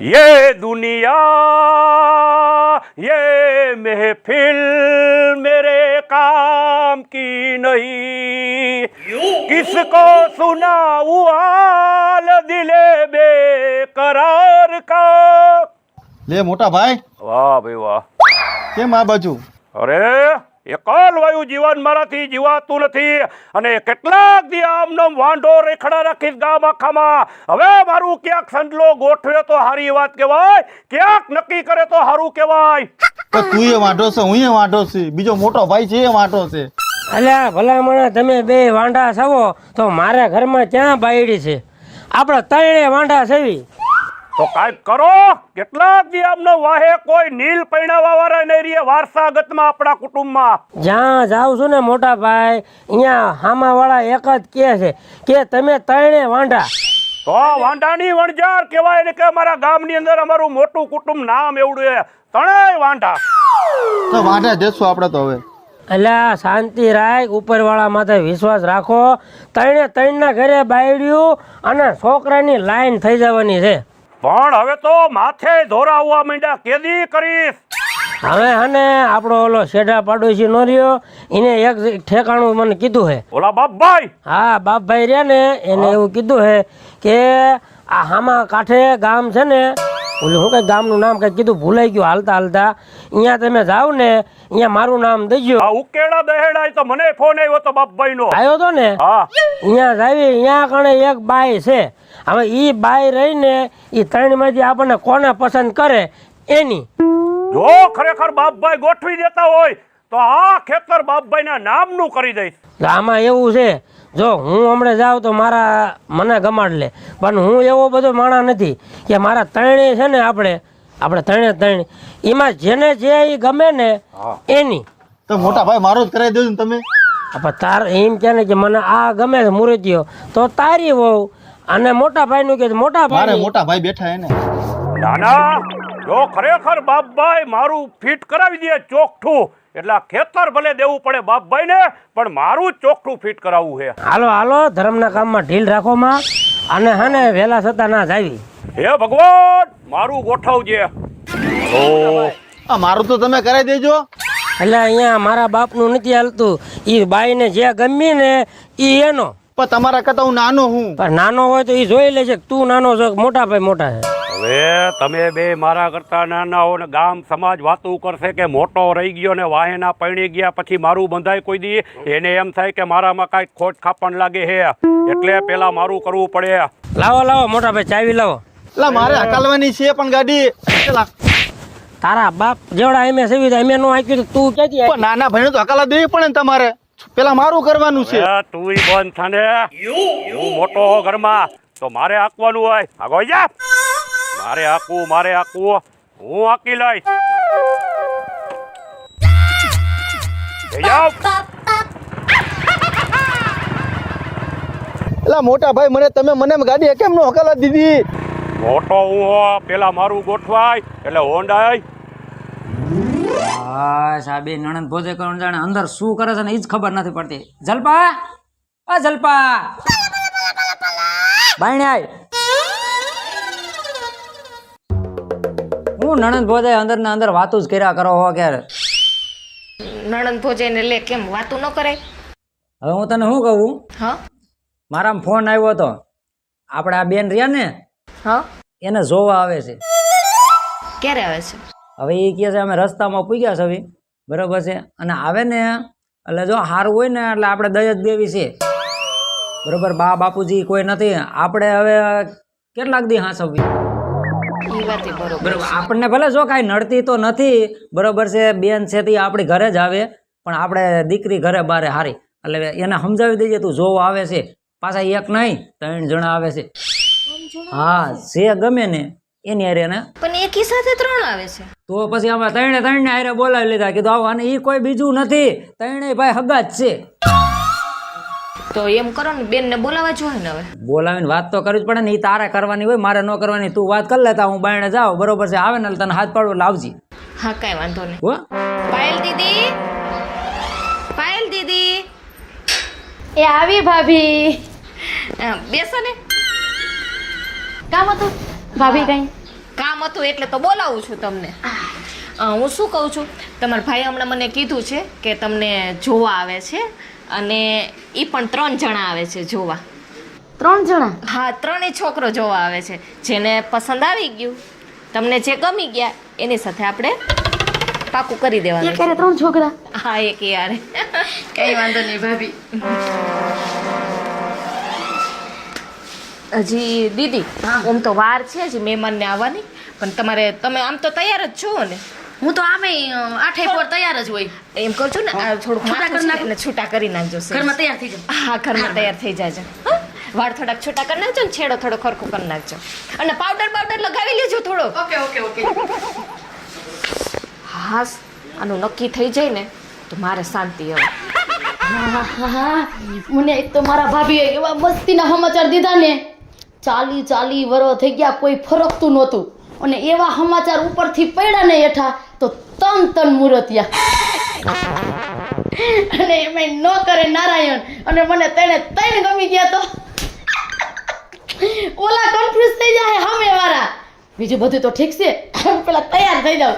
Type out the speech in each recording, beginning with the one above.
ये दुनिया ये महफिल मेरे काम की नहीं, किसको सुनाऊं हाल दिले बेकरार का। લે મોટા ભાઈ, વાહ ભાઈ વાહ. કેમ આ બાજુ? અરે એકલ વાયુ જીવન મારાથી જીવાતું નથી અને કેટલાક દી આમનો વાંઢો રેખડા રાખીશ ગામ આખામાં. હવે મારું ક્યાંક સંડલો ગોઠવે તો હારી વાત કહેવાય, ક્યાંક નક્કી કરે તો હારું કહેવાય. તો તું એ વાંઢો છે, હું એ વાંઢો છે, બીજો મોટો ભાઈ છે એ વાંઢો છે. અલ્યા ભલામણ તમે બે વાંઢા સવો તો મારા ઘરમાં ક્યાં બાયડી છે? આપણે ત્રણે વાંઢા સવી તો કાંઈક કરો. કેટલાક દી આમનો વાહે કોઈ નીલ પૈણાવા વાળા નહીં રહીએ વારસાગતમાં આપણા કુટુંબમાં. જ્યાં જાઉં છું ને મોટા ભાઈ, અહીંયા હામા વાળા એક જ કહે છે કે તમે ત્રણે વાંઢા. તો વાંઢાની વણજાર કહેવાય ને કે અમારા ગામની અંદર અમારું મોટું કુટુંબ નામ એવડું છે, ત્રણેય વાંઢા. તો વાંઢા જશું આપણે તો હવે. અલ્યા શાંતિ રાખ, ઉપરવાળા માથે વિશ્વાસ રાખો. ત્રણે ત્રણના ઘરે બાયડ્યું અને છોકરાની લાઈન થઈ જવાની છે. પણ હવે તો માથે ધોરાવવા માંડ્યા, કેદી કરીશ? હવે હને આપણો ઓલો શેઢા પાડોશી નો રહ્યો, એને એક ઠેકાણું મને કીધું હે. ઓલા બાપભાઈ? હા બાપભાઈ રહ્યા ને, એને એવું કીધું હે કે આ હામા કાંઠે ગામ છે ને, ઓલું શું કઈ ગામનું નામ કઈ કીધું, ભૂલાઈ ગયું હાલતા હાલતા. અહીંયા તમે જાવ ને, અહીંયા મારું નામ દઈજો. આ ઉકેડા દહેડા તો મને ફોન આવ્યો તો બાપભાઈ નો. આવ્યો તો ને? હા. અહીંયા જાવી, અહીંયા કણે એક બાઈ છે. હવે ઈ બાઈ રહીને ઈ ત્રણમાંથી આપણને કોને પસંદ કરે એની. જો ખરેખર બાપભાઈ ગોઠવી દેતા હોય તો આ ખેતર બાપભાઈના નામનું કરી દઈશ. આમાં એવું છે, જો હું હમણાં જાઉં તો મને ગમાડ લે, પણ હું એવો બધો માણા નથી કે મારા ત્રણે છે ને, આપણે ત્રણે એમાં જેને જે ઈ ગમે ને એની. તો મોટા ભાઈ મારો જ કરાવી દેજો ને તમે. તાર એમ કે ને કે મને આ ગમે છે મૂર્તિઓ તો તારી વહુ, અને મોટા ભાઈ નું કે મોટા મારે ભાઈ. મોટા ભાઈ બેઠા હે ને. નાના જો ખરેખર બાપભાઈ મારું ફિટ કરાવી દે ચોખ્ઠું, એટલે ખેતર ભલે દેવું પડે બાપભાઈ ને, પણ મારું જ ચોખ્ઠું ફિટ કરાવવું છે. હાલો હાલો, ધર્મના કામમાં ઢીલ રાખો માં, અને હને વહેલા છતાં ના જાવી. હે ભગવાન મારું ગોઠવજે. આ મારું તો તમે કરાવી દેજો. એટલે અહીંયા મારા બાપનું નથી હાલતું, ઈ બાઈને જે ગમી ને ઈ એનો. પણ તમારા કરતા હું નાનો હું. પણ નાનો હોય તો ઈ જોઈ લે છે તું નાનો છો, મોટા ભાઈ મોટા છે. હવે તમે બે મારા કરતા નાના હો ને ગામ સમાજ વાતું કરશે કે મોટો રહી ગયો ને વાહેના પૈણી ગયા પછી મારું બંધાય કોઈ દી, એને એમ થાય કે મારામાં કાંઈક ખોટ ખાપણ લાગે છે, એટલે પેલા મારું કરવું પડે. લાવો મોટા ભાઈ ચાવી લાવો. એટલે મારે હકાલવાની છે પણ ગાડી. તારા બાપ જેવડા એમે સેવી એમે નો આક્યું તું ક્યાંથી? પણ નાના ભાઈને તો હકાલા દેવી પડે ને તમારે. પેલા મારું કરવાનું છે. તું બંધ થાને, હું મોટો હો ઘરમાં તો મારે આંકવાનું હોય. આગો જા, મારે આંકવું, હું આંકી લઈશ. એટલે મોટા ભાઈ મને ગાડી કેમ નો હકાલા દીધી? મોટો હું હો, પેલા મારું ગોઠવાય એટલે હોંડાય. હા સાબે નણંદ ભોજે કોણ જાણે અંદર શું કરે છે ને એ જ ખબર નથી પડતી. જલપા, આ જલપા બાયણે આય. હું નણંદ ભોજે અંદર ને અંદર વાતું જ કર્યા કરો હો ક્યારે. નણંદ ભોજે ને લે કેમ વાતું ન કરે? હવે હું તને શું કહું, હા મારામાં ફોન આવ્યો હતો, આપણે આ બેન રહ્યા ને હા, એને જોવા આવે છે. ક્યારે આવે છે? હવે એ કહે છે અમે રસ્તામાં પૂગ્યા છે બરોબર છે, અને આવે ને એટલે જો સારું હોય ને એટલે આપણે દયા જ દેવી છે બરોબર. બા બાપુજી કોઈ નથી, આપણે હવે કેટલાક દી હાંસવી બરોબર. આપણને ભલે જો કાંઈ નડતી તો નથી બરોબર છે, બેન છે તે આપણી ઘરે જ આવે, પણ આપણે દીકરી ઘરે બારે હારી, એટલે એને સમજાવી દઈએ તું જોવા આવે છે. પાછા એક નહીં 3 જણા આવે છે. હા જે ગમે ને એની હારે ને. પણ એકી સાથે 3 આવે છે તો પછી અમે 3 ને હારે બોલાવી લીધા, કીધું આવો, અને એ કોઈ બીજું નથી, 3 ભાઈ હગા જ છે. તો એમ કરો ને બેન ને બોલાવા જોઈએ ને. હવે બોલાવીને વાત તો કરવી જ પડે ને, એ તારે કરવાની હોય, મારે ન કરવાની. તું વાત કરી લેતા, હું બાયણે જાઉં બરોબર છે, આવે ને તને હાથ પાડવો લાવજી. હા કઈ વાંધો નહીં. હો પાયલ દીદી એ આવી ભાભી. બેસો ને. કામ હતું ભાભી? કઈ કામ હતું એટલે તો બોલાવું છું તમને. હું શું કહું છું, તમારા ભાઈ હમણાં મને કીધું છે કે તમને જોવા આવે છે, અને એ પણ 3 જણા આવે છે જોવા. 3 જણા? હા, 3 છોકરો જોવા આવે છે. જેને પસંદ આવી ગયું, તમને જે ગમી ગયા એની સાથે આપણે પાકું કરી દેવાનું. એક હારે 3 છોકરા? હા, એક યાર. કઈ વાંધો નહીં ભાભી. હજી દીદી, આમ તો વાર છે હજી મહેમાનને આવવાની, પણ તમે આમ તો તૈયાર જ છો ને? હું તો આમે 8 પોર તૈયાર જ હોય. એમ કહું છું ને, આ થોડુંક માથું છે એટલે છૂટા કરી નાખજો. ઘરમાં તૈયાર થઈ જાવ. હા, ઘરમાં તૈયાર થઈ જાજો. હા, વાળ થોડાક છૂટા કરી નાખજો ને છેડો થોડો ખરખું કરી નાખજો, અને પાવડર લગાવી લેજો થોડો. ઓકે. હા, આનું નક્કી થઈ જાય ને તો મારે શાંતિ હવે. મને એક તો મારા ભાભીએ એવા મસ્તીના સમાચાર દીધા ને, 40 વર્ષ થઈ ગયા, કોઈ ફરકતું નહોતું, અને એવા સમાચાર ઉપરથી પડ્યા ને હેઠા તો તન મુરતિયા. અને એમાં ન કરે નારાયણ, અને મને ત્રણ ગમી ગયા તો ઓલા કન્ફ્યુઝ થઈ જાય સામે વાળા. બીજું બધું તો ઠીક છે, પેલા તૈયાર થઈ જાવ.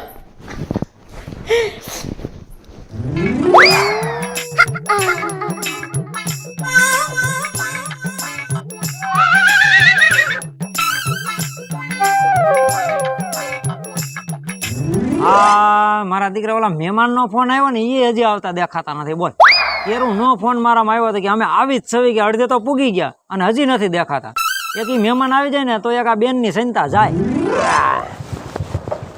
મારા દીકરા ઓલા મહેમાનનો ફોન આવ્યો ને એ હજી આવતા દેખાતા નથી. બોલ, એરું નો ફોન મારામાં આવ્યો હતો કે અમે આવી જ છવી ગયા, અડધે તો પૂગી ગયા અને હજી નથી દેખાતા. એક ઈ મહેમાન આવી જાય ને તો એક આ બેનની ચિંતા જાય.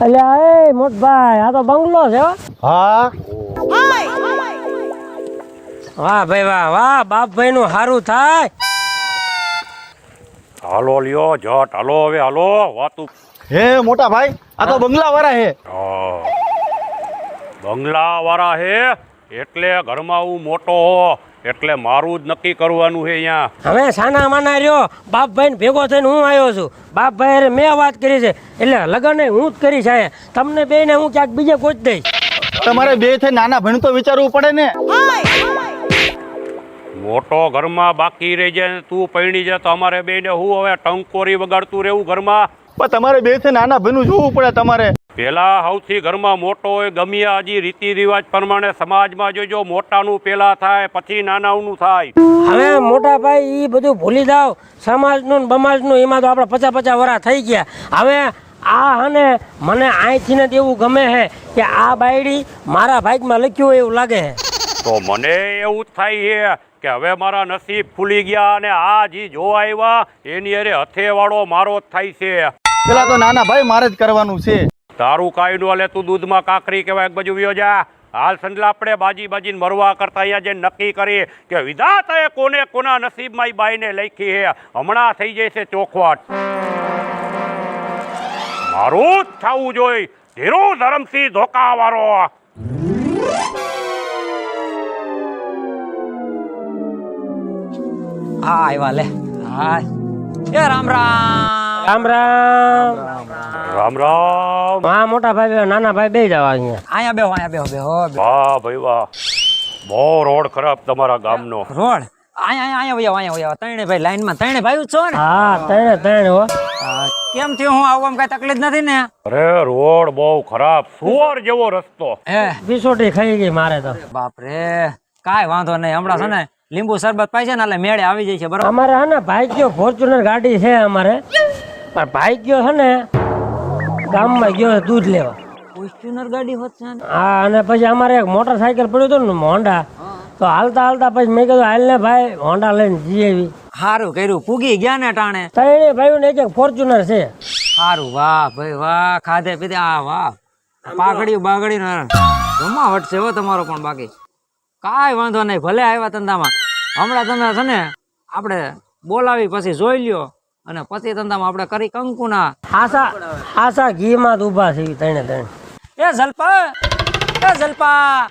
અલ્યા એ મોટભાઈ, આ તો બંગલો છે હો. હા વાહ ભાઈ વાહ, બાપભાઈ નું સારું થાય. હાલો લ્યો જટ, હાલો હવે હાલો વાતું. હે મોટા ભાઈ, આ તો બંગલા વાળા હે. બંગલા વાળા હે એટલે ઘરમાં હું મોટો હો એટલે મારું જ નક્કી કરવાનું છે અહીંયા. હવે સાના માના રહ્યો, બાપભાઈ ને ભેગો થઈને હું આવ્યો છું. બાપભાઈ મેં વાત કરી છે એટલે લગન હું જ કરી છે. તમને બે ને હું ક્યાંક બીજે ગોત દઈશ. તમારે બે થઈ નાના ભણ તો વિચારવું પડે ને. મોટો ઘરમાં બાકી રહી જાય ને તું પૈણી જાય તો અમારે બેને હું હવે ટંકોરી વગાડતું રહેવું ઘરમાં? પણ તમારે બે થઈ નાના ભણું જોવું પડે તમારે. પેલા સૌથી ઘરમાં મોટો હોય, ગમ્યા હજી રીતિ રિવાજ પ્રમાણે સમાજમાં જોજો, મોટાનું પેલા થાય પછી નાનાનું થાય. હવે મોટા ભાઈ એ બધું ભૂલી જાવ. સમાજનું ને બમાજનું એમાં તો આપણે 50 વર્ષ થઈ ગયા. હવે આ હને મને અહીંથી ને એવું ગમે છે કે આ બાયડી મારા ભાગમાં લખ્યું હોય એવું લાગે છે. તો મને એવું જ થાય છે કે હવે મારા નસીબ ખુલી ગયા અને આ જી જોવા આવ્યા એની અરે હથેવાળો મારો જ થાય છે. પેલા તો નાના ભાઈ મારે જ કરવાનું છે. તારું કાંઈ નો લે, તું દૂધમાં કાકરી કહેવાય એક બાજુ વ્યો જા. હાલ સંજલા આપણે બાજીને મરવા કરતા અહીંયા જે નક્કી કરી કે વિધાતાએ કોને કોના નસીબમાં ઈ બાઈને લખી છે, હમણાં થઈ જશે ચોખવટ. મારું જ થવું જોઈએ, ધીરુ ધરમસિંહ ધોકાવાળો. હા આવ્યા લે. હા એ રામ રામ. રામ રામ. રામ રામ. હા મોટા ભાઈ નાના ભાઈ બે જવા અહીંયા. અહીંયા બેહો. વાહ ભાઈ વાહ, બહુ રોડ ખરાબ તમારા ગામનો. રોડ અહીંયા ત્રણે ભાઈ લાઈનમાં ત્રણે ભાઈ છો ને? હા ત્રણે હો. કેમ થયું? હું આવું કઈ તકલીફ નથી ને? અરે રોડ બહુ ખરાબ, સુવર જેવો રસ્તો. બિસોટી ખાઈ ગઈ મારે તો. બાપરે, કાંઈ વાંધો નહીં. હમણાં છે ને લીંબુ શરબત પાય છે ને એટલે મેળે આવી જાય છે. બરાબર. અમારે હે ને ભાગ્યો ફોર્ચ્યુનર ગાડી છે અમારે, પણ ભાગ્યો છે ને ગામમાં ગયો દૂધ લેવા. ફોર્ચ્યુનર ગાડી હોત છે ને? હા, અને પછી અમારે એક મોટરસાયકલ પડ્યું હતું ને હોન્ડા, તો હાલતા પછી મેં કીધું હાલ ને ભાઈ હોન્ડા લઈને જઈએ. સારું કર્યું, પૂગી ગયા ને ટાણે. ત્રણે ભાઈઓ ને એક ફોર્ચ્યુનર છે. સારું, વાહ ભાઈ વાહ, ખાધે પીધે. આ વાહ, પાઘડી બાગડી જમાવટ છે હો તમારો. પણ બાકી કાંઈ વાંધો નહીં, ભલે આવ્યા ધંધામાં. હમણાં તમે છે ને આપણે બોલાવી પછી જોઈ લ્યો અને પછી ધંધામાં આપણે કરી કંકુના આશા ઘીમાં જ ઊભા છે ત્રણે. એ જલપા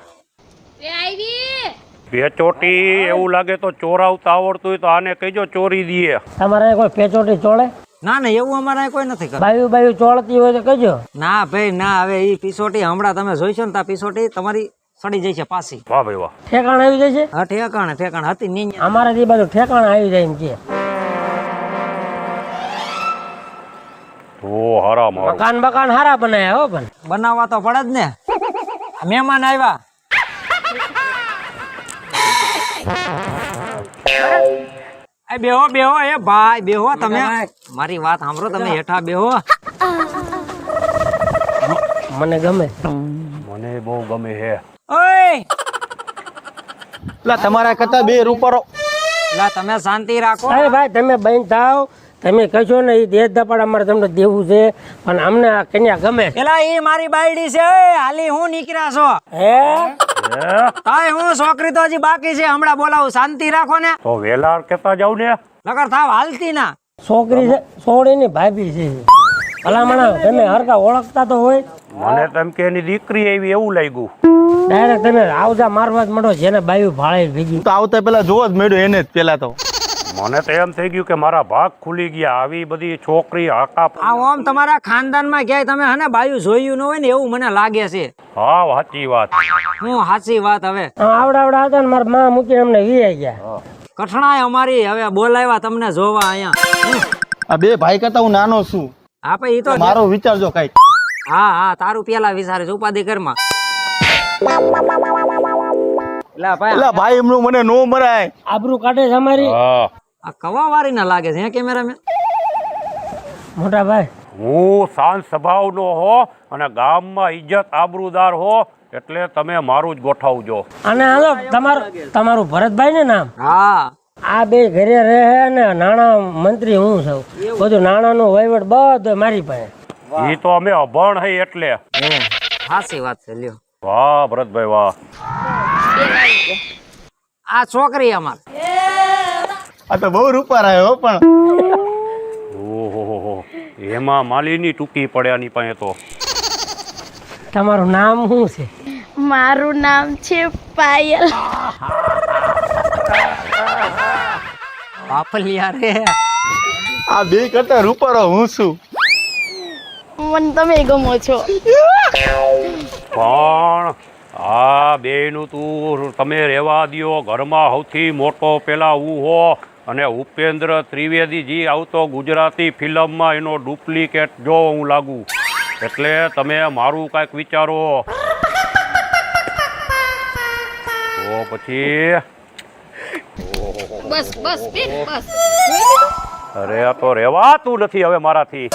પેચોટી એવું લાગે તો ચોરાવતા આવડતું હોય તો આને કહીજો ચોરી દઈએ. તમારે કોઈ પેચોટી ચોળે? ના એવું અમારે કોઈ નથી કરતું. બાયું ચોળતી હોય તો કહેજો. ના ભાઈ ના, હવે ઈ પીસોટી હમણાં તમે જોઈશો ને તા પીસોટી તમારી સડી જાય છે પાછી. વાહ ભાઈ વાહ. ઠેકાણ આવી જાય છે? હા, ઠેકાણે હતી નહીં. અમારે એ બાજુ ઠેકાણ આવી જાય એમ છે. ઓ હારા મારો મકાન બકાન હારા બનાયા હો પણ બનાવવા તો પડે જ ને આ મહેમાન આવ્યા એ બેહો બેહો એ ભાઈ બેહો તમે મારી વાત સાંભળો તમે હેઠા બેહો મને ગમે મને બહુ ગમે હે ઓય એટલે તમારા કરતા બે રૂપારો લા તમે શાંતિ રાખો અરે ભાઈ તમે બહેન થાવ તમે કહેશો ને એ દેશ દપાડ અમારે તમને દેવું છે પણ અમને આ કન્યા ગમે છે. પેલા એ મારી બાયડી છે ઓય, હાલી હું નીકળ્યા છો હે તાય હું છોકરી તો હજી બાકી છે હમણાં બોલાવું શાંતિ રાખો ને તો વેલા કેતા જાવ ને નકર થાવ હાલતી ના છોકરી છે છોડીની ભાભી છે ભલામણા તમે હરકા ઓળખતા તો હોય મને તેમ કે એની દીકરી આવી એવું લાગ્યું ડાયરેક્ટ તમે આવજા મારવા જ મળો જેને બાયું ભાળે ભેગી તો આવતા પેલા જોવા જ મળ્યો એને જ પેલા તો મને તો એમ થઈ ગયું કે મારા ભાગ ખુલી ગયા આવી બધી છોકરી હાકા આ ઓમ તમારા ખાનદાનમાં ક્યાંય તમે હને બાયું જોયું ન હોય ને એવું મને લાગે છે હા સાચી વાત હું સાચી વાત હવે આવડા આવડા હતા ને મારા માં મૂકીને અમને વીઆઈ ગયા કઠણાય અમારી હવે બોલાવ્યા તમને જોવા અહીંયા આ બે ભાઈ કરતા હું નાનો છું આપે ઈ તો મારો વિચારજો કઈક હા હા તારું પેલા વિચારે છે ઉપાધિ ઘરમાં લા ભાઈ એટલે ભાઈ એમનું મને નો મરાય આબરૂ કાઢે છે અમારી હા આ કવા વારી ના લાગે છે હે કેમેરામેન મોટા ભાઈ હું શાંત સ્વભાવનો હો અને ગામમાં ઇજ્જત આબરૂદાર હો એટલે તમે મારું જ ગોઠવજો અને હાલો તમારું ભરતભાઈ ને નામ હા આ બે ઘરે રહે ને નાણા મંત્રી હું છું બધું નાણાંનો વહીવટ બધું મારી પાસે એ તો અમે અભણ હઈ એટલે સાચી વાત છે લ્યો વાહ ભરતભાઈ વાહ આ છોકરી અમાર આ તો બહુ રૂપા રહ્યો પણ ઓહો એમાં માલીની ટૂંકી પડ્યાની પાસે તો તમારું નામ શું છે મારું નામ છે પાયલ બાપલિયા રે આ બે કરતા રૂપારો હું છું મને તમે ગમો છો પણ આ બેયનું તું તમે રહેવા દ્યો ઘરમાં સૌથી મોટો પેલા હું હો અને ઉપેન્દ્ર ત્રિવેદીજી આવતો ગુજરાતી ફિલ્મમાં એનો ડુપ્લિકેટ જો હું લાગુ એટલે તમે મારું કાંઈક વિચારો તો પછી બસ બસ બેન બસ અરે આ તો રહેવાતું નથી હવે મારાથી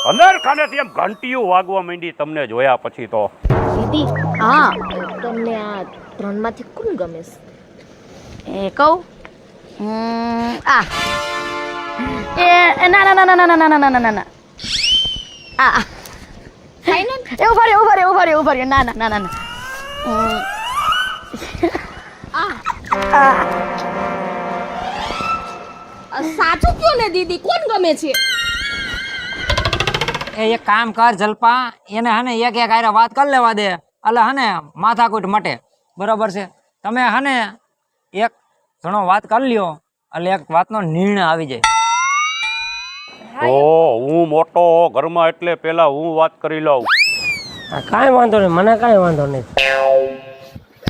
અંદર ખાનેથી એમ ઘંટીયું વાગવા માંડી તમને જોયા પછી તો દીદી હા તમને આ ત્રણમાંથી કોણ ગમે છે એ કહું આ એ ના ના ના ના ના ના ના ના ના આ ફાઇનલ એ ઉભા રહ્યો ના ના ના ના ના સાચું કયો ને દીદી કોણ ગમે છે એ એક કામ કર જલપા એને હને એક એક આરે વાત કરી લેવા દે એટલે હને માથાકૂટ મટે બરોબર છે તમે હને એક ઘણો વાત કરી લ્યો એટલે એક વાતનો નિર્ણય આવી જાય તો હું મોટો ઘરમાં એટલે પેલા હું વાત કરી લઉં કાંઈ વાંધો નહીં મને કાંઈ વાંધો નહીં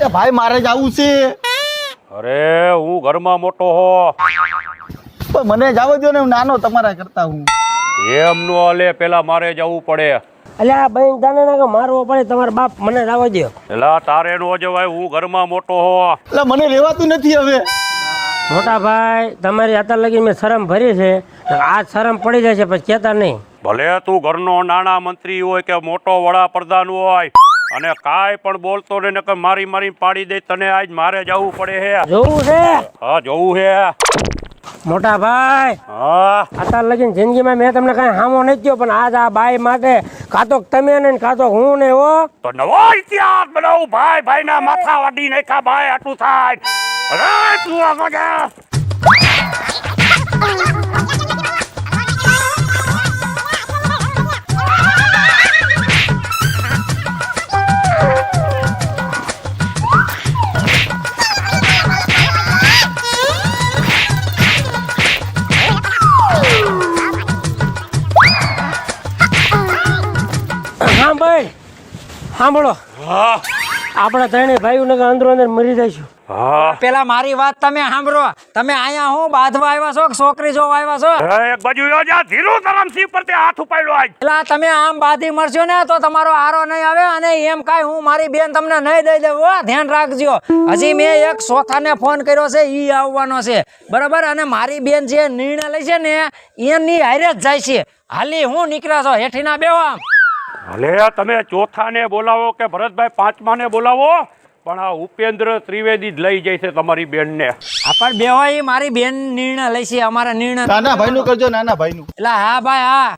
એ ભાઈ મારે જ આવું છે અરે હું ઘરમાં મોટો હો પણ મને જવા દો ને હું નાનો તમારા કરતા હું એમ નો હાલે પેલા મારે જવું પડે એટલે આ બહેન જાણે ને કે મારવો પડે તમારા બાપ મને લાવવા દો એલા તારે નો જવાય હું ઘરમાં મોટો હો એટલે મને રહેવાતું નથી હવે મોટા ભાઈ તમારી અત્યાર લગી મેં શરમ ભરી છે આ શરમ પડી જાય છે પછી કહેતા નહીં ભલે તું ઘરનો નાના મંત્રી હોય કે મોટો વડાપ્રધાન હોય અને કાંઈ પણ બોલતો ને કે મારી પાડી દે તને આજ મારે જવું પડે હે જોવું છે હા જોવું હે મોટા ભાઈ હા અત્યાર લગીને જિંદગીમાં મેં તમને કાંઈ હામો નથી થયો પણ આજ આ બાઈ માટે કાતો તમે ને કાતો હું ને હો તો નવો ઇતિહાસ બનાવું ભાઈ ના માથા વાડી નાખ્યા ભાઈ આટલું થાય અરે તું આગળ જા હા ભાઈ સાંભળો હા આપણા ત્રણેય ભાઈઓ ને અંદરો અંદર મરી જઈશું. હા પેલા મારી વાત તમે સાંભળો. તમે અહીંયા હું બાંધવા આવ્યા છો કે છોકરી જોવા આવ્યા છો? એક બાજુ યોજા ધીરું ધરમસિંહ પર તે હાથ ઉપાડ્યો આજ. એટલે તમે આમ બાંધી મરશો ને તો તમારો આરો નહીં આવે. અને એમ કાંઈ હું મારી બેન તમને નહીં દઈ દેવું હો, ધ્યાન રાખજો. હજી મેં એક સોથાને ફોન કર્યો છે, ઈ આવવાનો છે બરાબર. અને મારી બેન જે નિર્ણય લે છે ને એની હારે જ જાય છે. હાલી હું નીકળ્યા છો હેઠી ના બેહો આમ. ભલે તમે ચોથાને બોલાવો કે ભરતભાઈ પાંચમાને બોલાવો, પણ આ ઉપેન્દ્ર ત્રિવેદી જ લઈ જાય છે તમારી બેનને. આપણ બેહો, ઈ મારી બેન નિર્ણય લે છે. અમારા નિર્ણય નાના ભાઈનું કરજો, નાના ભાઈનું. એટલે હા ભાઈ હા.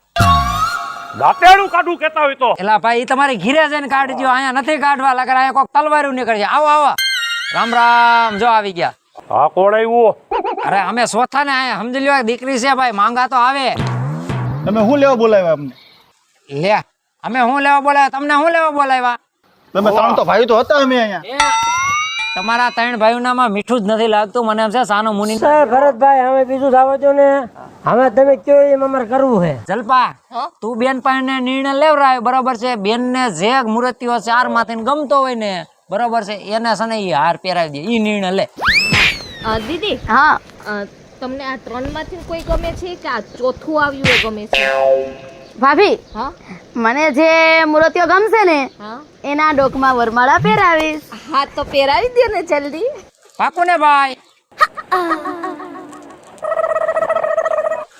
દાંતેડું કાઢું કેતા હોય તો. એટલે ભાઈ ઈ તમારી ઘીરે જઈને કાઢજો, અહીંયા નથી કાઢવા લાગે. અહીંયા કોક તલવારું નીકળે છે. આવો આવો, રામ રામ. જો આવી ગયા. હા કોણ આવ્યું? અરે અમે સોથા ને અહીંયા સમજી લ્યો, દીકરી છે ભાઈ, માંગા તો આવે. તમે શું લેવા બોલાવ્યા અમને? લે અમે હું લેવા બોલાવ્યા? તમને હું લેવા બોલાવ્યા? તમે ત્રણ તો ભાઈ તો હતા અમે અહીંયા. તમારા ત્રણ ભાઈઓનામાં મીઠું જ નથી લાગતું. મને એમ છે સાનો મુનિ. સર ભરતભાઈ હવે બીજું થવા દો ને. હવે તમે કયો એમ અમારે કરવું છે. જલપા તું બેન પાસે નિર્ણય લેવરાય બરોબર છે. બેન ને જે મૂર્તિઓ ચાર માંથી ગમતો હોય ને બરોબર છે એને છે ને ઈ હાર પહેરાવી દે. ઈ નિર્ણય લે. દીદી હા તમને આ 3 માંથી કોઈ ગમે છે કે આ ચોથું આવ્યું એ ગમે છે? ભાભી, હા મને જે મૂર્તિઓ ગમશે ને હા એના ડોકમાં વરમાળા પહેરાવીશ. હા તો પહેરાવી દે ને જલ્દી. પાકું ને ભાઈ?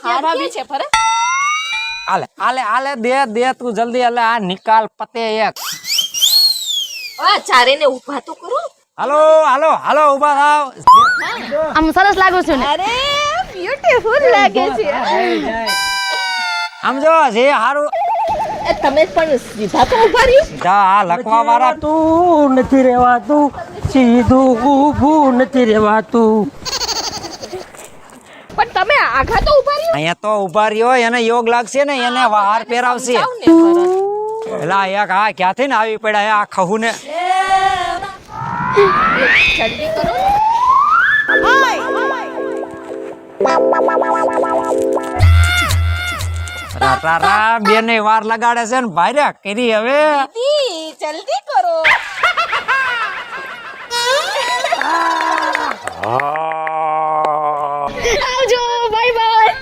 હા ભાભી છે ફરક. આલે આલે આલે દે તું જલ્દી. એટલે આ નિકાલ પતે એક. ચારે ને ઊભા તો કરો. હાલો હાલો હાલો ઉભા થાવ. આમ સરસ લાગુ છું ને? અરે બ્યુટીફુલ લાગે છે. આમ જો જે હારું તમે પણ સીધા તો ઊભા રહ્યો. જા આ લખવા વાળા તું નથી રહેવાતું, સીધું ઊભું નથી રહેવાતું. પણ તમે આઘા તો ઊભા રહ્યો. અહીંયા તો ઉભા રહ્યો, એને યોગ લાગશે ને એને હાર પહેરાવશે. જાવ ને ભરત. એલા એક આ ક્યાંથી ને આવી પડ્યા આ ખહુ ને. જલ્દી કરો. બેન વાર લગાડે છે ને ભાઈ કરી હવે. જલ્દી કરો. આવજો, બાય બાય.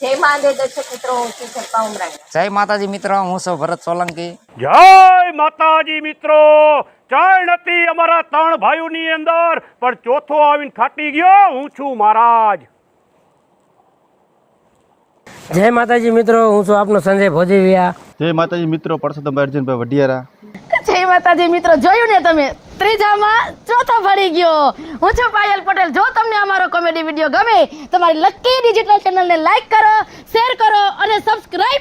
જય મહાદેવ દર્શક મિત્રો, હું છું શિલ્પા ઉમરાણી. જય માતાજી મિત્રો, હું છું ભરત સોલંકી. જય માતાજી મિત્રો. ચાણ હતી અમારા 3 ભાઈઓની અંદર, પણ ચોથો આવીને ફાટી ગયો. હું છું મહારાજ. જય માતાજી મિત્રો, હું છું આપનો સંજય ભોજીવિયા. જય માતાજી મિત્રો, પરસોત્તમભાઈ અર્જુનભાઈ વઢિયારા. જય માતાજી મિત્રો, જોયું ને તમે, ત્રીજામાં ચોથો ભરી ગયો. હું છું પાયલ પટેલ. જો તમને અમારો કોમેડી વિડીયો ગમે તો મારી લકી ડિજિટલ ચેનલને લાઈક કરો, શેર કરો અને સબસ્ક્રાઇબ